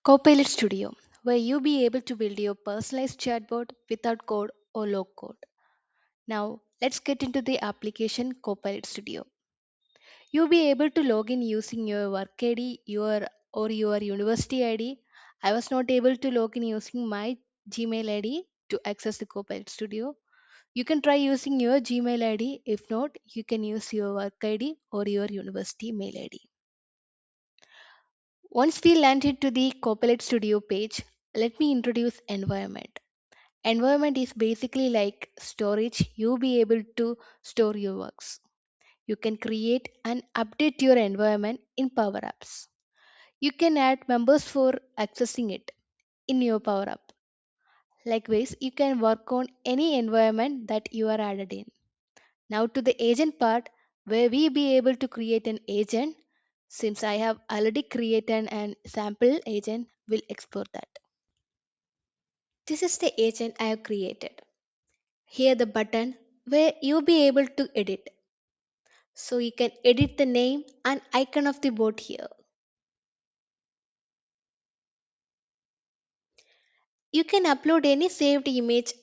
Copilot Studio, where you be able to build your personalized chatbot without code or low code. Now, let's get into the application Copilot Studio. You'll be able to log in using your work ID, your university ID. I was not able to log in using my Gmail ID to access the Copilot Studio. You can try using your Gmail ID. If not, you can use your work ID or your university mail ID. Once we landed to the Copilot Studio page, let me introduce environment. Environment is basically like storage. You'll be able to store your works. You can create and update your environment in Power Apps. You can add members for accessing it in your Power App. Likewise, you can work on any environment that you are added in. Now to the agent part where we be able to create an agent. Since I have already created an sample agent, we'll explore that. This is the agent I have created. Here the button where you'll be able to edit. So you can edit the name and icon of the bot here. You can upload any saved image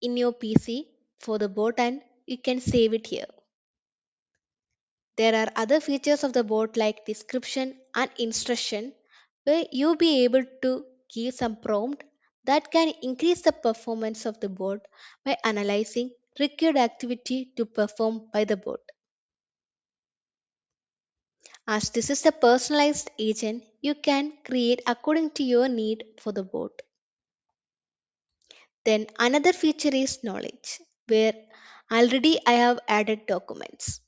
in your PC for the bot and you can save it here. There are other features of the bot like description and instruction where you'll be able to give some prompt that can increase the performance of the bot by analyzing required activity to perform by the bot. As this is a personalized agent, you can create according to your need for the bot. Then another feature is knowledge, where already I have added documents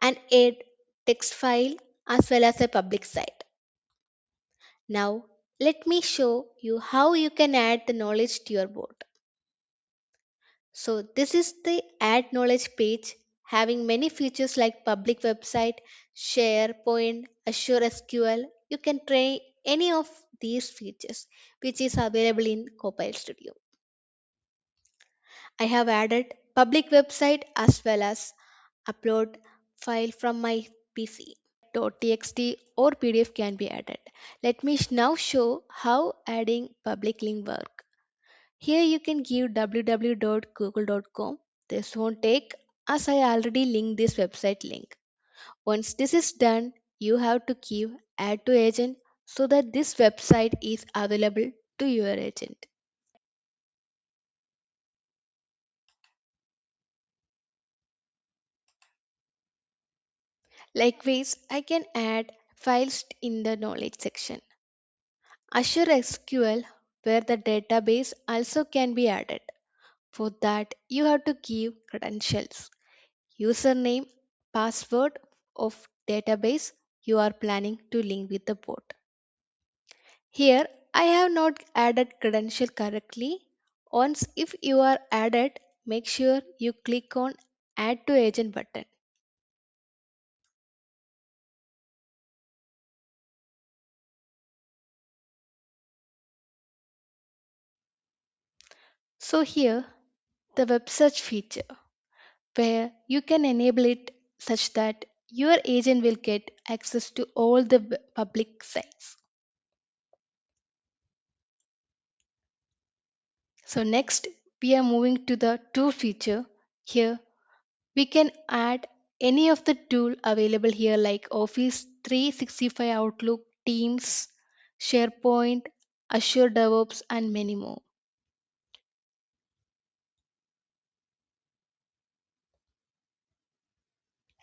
and add text file as well as a public site. Now let me show you how you can add the knowledge to your bot. So this is the add knowledge page having many features like public website, SharePoint, Azure SQL. You can try any of these features which is available in Copilot Studio. I have added public website as well as upload file from my PC. .txt or PDF can be added. Let me now show how adding public link work. Here you can give www.google.com. This won't take as I already linked this website link. Once this is done, you have to give add to agent so that this website is available to your agent. Likewise, I can add files in the knowledge section. Azure SQL where the database also can be added. For that, you have to give credentials, username, password of database you are planning to link with the bot. Here, I have not added credential correctly. Once if you are added, make sure you click on add to agent button. So here, the web search feature where you can enable it such that your agent will get access to all the public sites. So next, we are moving to the tool feature. Here, we can add any of the tool available here like Office 365 Outlook, Teams, SharePoint, Azure DevOps, and many more.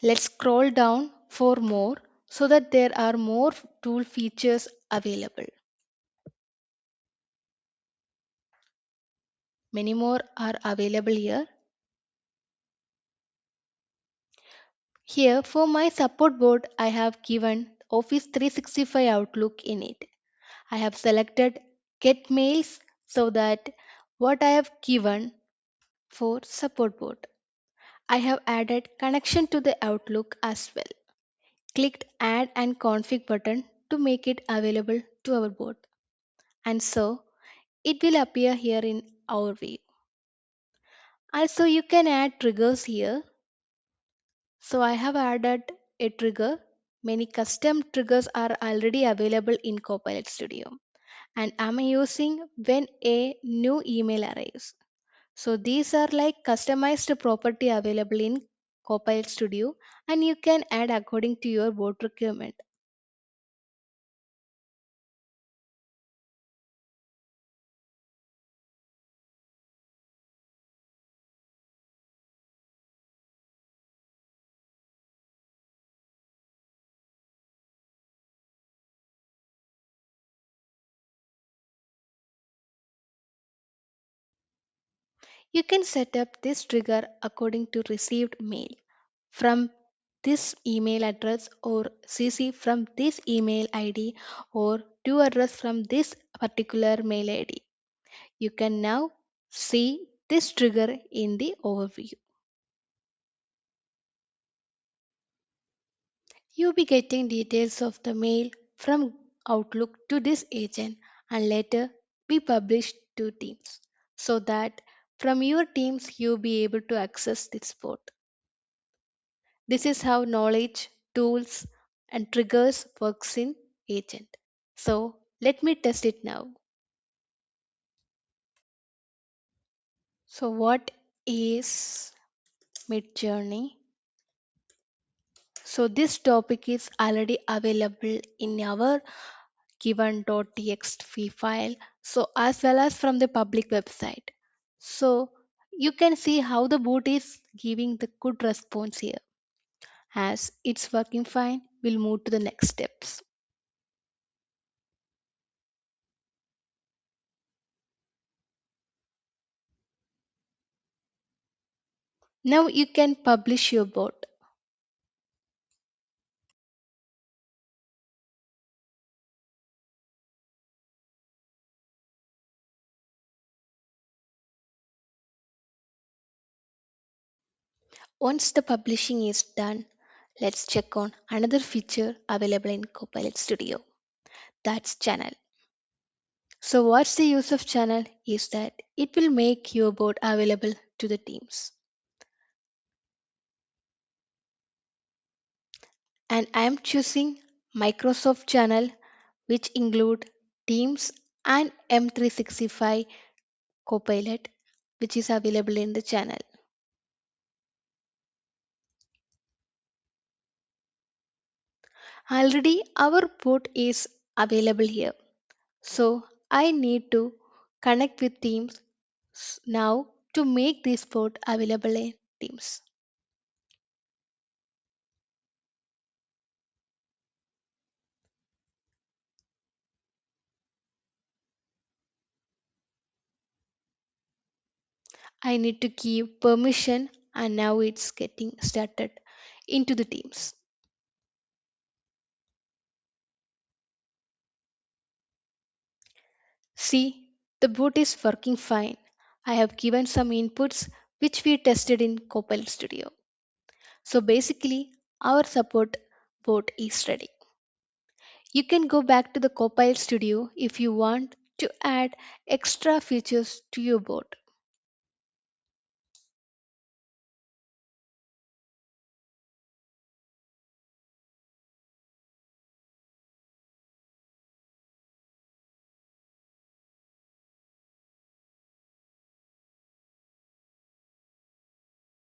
Let's scroll down for more so that there are more tool features available. Many more are available here. Here for my support board, I have given Office 365 Outlook in it. I have selected get mails so that what I have given for support board. I have added connection to the Outlook as well. Clicked add and config button to make it available to our board. And so it will appear here in our view. Also you can add triggers here. So I have added a trigger Many custom triggers are already available in Copilot Studio and I'm using when a new email arrives. So these are like customized property available in Copilot Studio and you can add according to your board requirement. You can set up this trigger according to received mail from this email address or CC from this email ID or to address from this particular mail ID. You can now see this trigger in the overview. You'll be getting details of the mail from Outlook to this agent and later be published to Teams so that from your teams you'll be able to access this port. This is how knowledge, tools, and triggers works in agent. So let me test it now. So what is Midjourney? So this topic is already available in our given.txt file, so as well as from the public website. So you can see how the boot is giving the good response here. As it's working fine, we'll move to the next steps. Now you can publish your bot. Once the publishing is done, let's check on another feature available in Copilot Studio. That's channel. So what's the use of channel is that it will make your bot available to the teams. And I am choosing Microsoft channel which include Teams and M365 Copilot which is available in the channel. Already our bot is available here. So I need to connect with Teams now to make this bot available in Teams. I need to give permission and now it's getting started into the Teams. See, the boot is working fine. I have given some inputs which we tested in Copilot Studio. So basically, our support bot is ready. You can go back to the Copilot Studio if you want to add extra features to your bot.